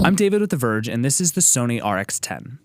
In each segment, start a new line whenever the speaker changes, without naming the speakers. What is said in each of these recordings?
I'm David with The Verge, and this is the Sony RX10.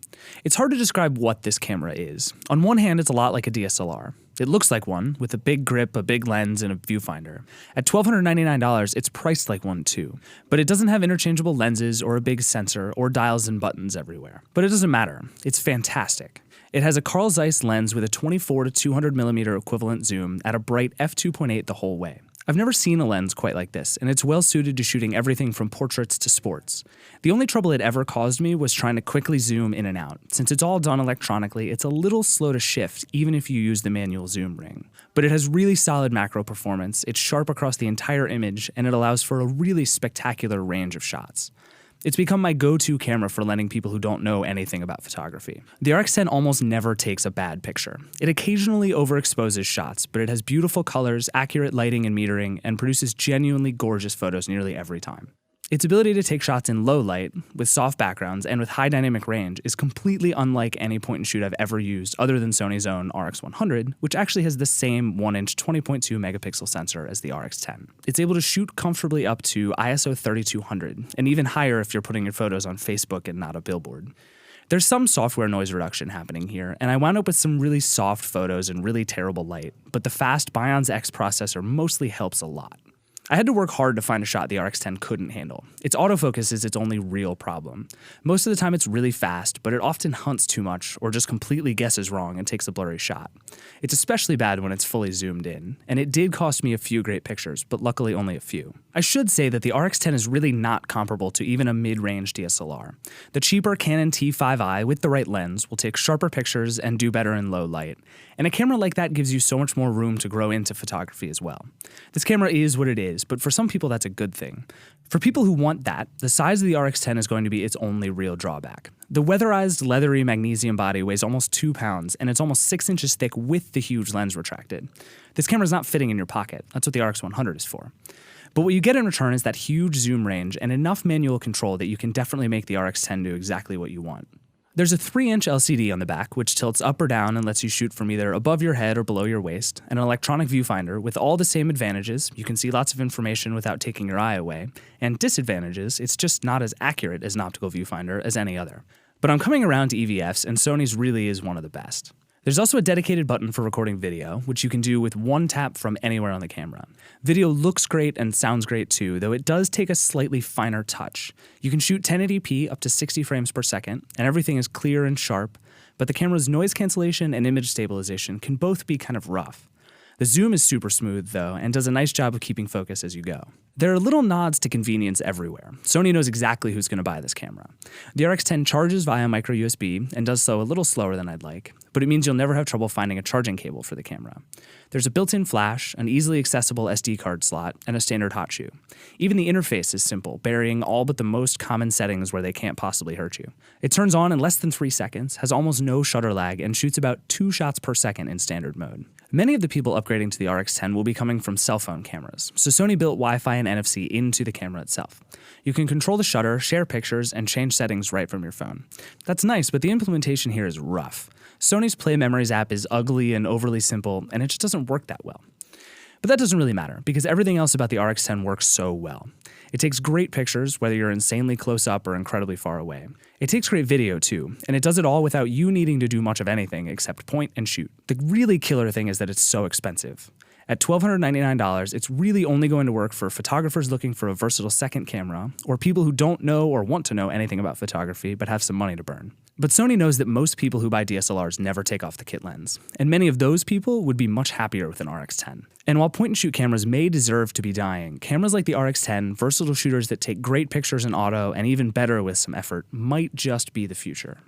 It's hard to describe what this camera is. On one hand, it's a lot like a DSLR. It looks like one, with a big grip, a big lens, and a viewfinder. At $1,299, it's priced like one too. But it doesn't have interchangeable lenses or a big sensor or dials and buttons everywhere. But it doesn't matter. It's fantastic. It has a Carl Zeiss lens with a 24 to 200mm equivalent zoom at a bright f2.8 the whole way. I've never seen a lens quite like this, and it's well suited to shooting everything from portraits to sports. The only trouble it ever caused me was trying to quickly zoom in and out. Since it's all done electronically, it's a little slow to shift, even if you use the manual zoom ring. But it has really solid macro performance, it's sharp across the entire image, and it allows for a really spectacular range of shots. It's become my go-to camera for lending people who don't know anything about photography. The RX10 almost never takes a bad picture. It occasionally overexposes shots, but it has beautiful colors, accurate lighting and metering, and produces genuinely gorgeous photos nearly every time. Its ability to take shots in low light, with soft backgrounds, and with high dynamic range is completely unlike any point-and-shoot I've ever used other than Sony's own RX100, which actually has the same 1-inch 20.2 megapixel sensor as the RX10. It's able to shoot comfortably up to ISO 3200, and even higher if you're putting your photos on Facebook and not a billboard. There's some software noise reduction happening here, and I wound up with some really soft photos and really terrible light, but the fast Bion's X processor mostly helps a lot. I had to work hard to find a shot the RX10 couldn't handle. Its autofocus is its only real problem. Most of the time it's really fast, but it often hunts too much or just completely guesses wrong and takes a blurry shot. It's especially bad when it's fully zoomed in, and it did cost me a few great pictures, but luckily only a few. I should say that the RX10 is really not comparable to even a mid-range DSLR. The cheaper Canon T5i with the right lens will take sharper pictures and do better in low light, and a camera like that gives you so much more room to grow into photography as well. This camera is what it is, but for some people that's a good thing. For people who want that, the size of the RX10 is going to be its only real drawback. The weatherized, leathery magnesium body weighs almost 2 pounds, and it's almost 6 inches thick with the huge lens retracted. This camera's not fitting in your pocket. That's what the RX100 is for. But what you get in return is that huge zoom range and enough manual control that you can definitely make the RX10 do exactly what you want. There's a 3-inch LCD on the back, which tilts up or down and lets you shoot from either above your head or below your waist, and an electronic viewfinder with all the same advantages, you can see lots of information without taking your eye away, and disadvantages, it's just not as accurate as an optical viewfinder as any other. But I'm coming around to EVFs, and Sony's really is one of the best. There's also a dedicated button for recording video, which you can do with one tap from anywhere on the camera. Video looks great and sounds great too, though it does take a slightly finer touch. You can shoot 1080p up to 60 frames per second, and everything is clear and sharp, but the camera's noise cancellation and image stabilization can both be kind of rough. The zoom is super smooth though, and does a nice job of keeping focus as you go. There are little nods to convenience everywhere. Sony knows exactly who's going to buy this camera. The RX10 charges via micro USB and does so a little slower than I'd like, but it means you'll never have trouble finding a charging cable for the camera. There's a built-in flash, an easily accessible SD card slot, and a standard hot shoe. Even the interface is simple, burying all but the most common settings where they can't possibly hurt you. It turns on in less than 3 seconds, has almost no shutter lag, and shoots about 2 shots per second in standard mode. Many of the people upgrading to the RX10 will be coming from cell phone cameras, so Sony built Wi-Fi and NFC into the camera itself. You can control the shutter, share pictures, and change settings right from your phone. That's nice, but the implementation here is rough. Sony's Play Memories app is ugly and overly simple, and it just doesn't work that well. But that doesn't really matter, because everything else about the RX10 works so well. It takes great pictures, whether you're insanely close up or incredibly far away. It takes great video too, and it does it all without you needing to do much of anything except point and shoot. The really killer thing is that it's so expensive. At $1,299, it's really only going to work for photographers looking for a versatile second camera, or people who don't know or want to know anything about photography but have some money to burn. But Sony knows that most people who buy DSLRs never take off the kit lens, and many of those people would be much happier with an RX10. And while point-and-shoot cameras may deserve to be dying, cameras like the RX10, versatile shooters that take great pictures in auto and even better with some effort, might just be the future.